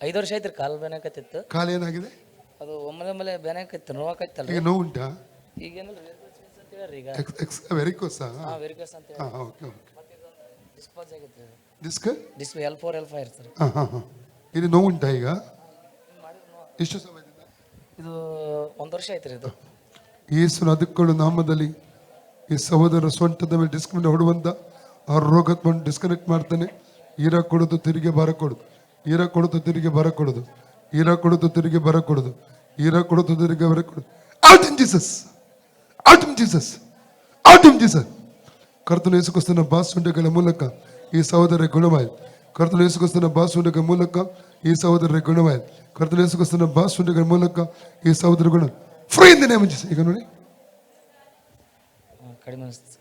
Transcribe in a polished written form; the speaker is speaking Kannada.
5 ವರ್ಷ ಆಯ್ತು ಕಾಲು ಬೇನಾಕತ್ತಿತ್ತು. ಕಾಲು ಏನಾಗಿದೆ? ಅದು ಒಮ್ಮೆಲೆ ಬೇನಾಕತ್ತಿತ್ತು, ನೋವಾಕತ್ತಲ್ಲ. ಈಗ ನೋವು ಉಂಟಾ? ಈಗೇನಿಲ್ಲ ಅಂತ ಹೇಳ್ರಿ. ಈಗ ವೆರಿಕೋಸ್ ವೆರಿಕೋಸ್ ಅಂತ ಹೇಳಿ. Okay okay. ಮತ್ತೆ ಇದೊಂದು ಡಿಸ್ಪಾಸ್ ಆಗೈತೆ. ಡಿಸ್ಕ್ L4 L5 ಇರ್ತದೆ. ಇದು ನೋವು ಉಂಟಾ ಈಗ? ಎಷ್ಟು ಸಮಯದಿಂದ? ಇದು 1 ವರ್ಷ ಆಯ್ತು ರೀ. ಇದು ಯೇಸುನ ಅದಕ್ಕಳು ನಾಮದಲ್ಲಿ ಈ ಸಹೋದರ ಸೊಂಟದ ಮೇಲೆ ಡಿಸ್ಕ್ ಮೇಲೆ ಹೊಡುವಂತ ಆ ರೋಗತ್ವವನ್ನು ಡಿಸ್ಕನೆಕ್ಟ್ ಮಾಡ್ತಾನೆ. ಈರ ಕೊಡೋದು ತಿರುಗಿ ಬರ ಕೊಡೋದು, ಈರ ಕೊಡೋದು ತಿರುಗಿ ಬರ ಕೊಡೋದು, ಈರ ಕೊಡೋದು ತಿರುಗಿ ಬರ ಕೊಡೋದು, ಈರ ಕೊಡೋದು ತಿರುಗಿ ಬರ ಕೊಡೋದು. Out in Jesus, out in Jesus, out in Jesus. ಕರ್ತನ ಯೇಸುಕ್ರಿಸ್ತನ ಬಾಸುಂಡೆಗಳ ಮೂಲಕ ಈ ಸಹೋದರ ಗುಣವಾಯಿತು. ಕರ್ತನ ಯೇಸುಕ್ರಿಸ್ತನ ಬಾಸುಂಡೆಗಳ ಮೂಲಕ ಈ ಸಹೋದರ ಗುಣವಾಯಿತು. ಕರ್ತನ ಯೇಸುಕ್ರಿಸ್ತನ ಬಾಸುಂಡೆಗಳ ಮೂಲಕ ಈ ಸಹೋದರ ಗುಣ free in the name of Jesus. ಈಗ ನೋಡಿ ಕಡಿಮೆ ಅನಿಸ್ತು.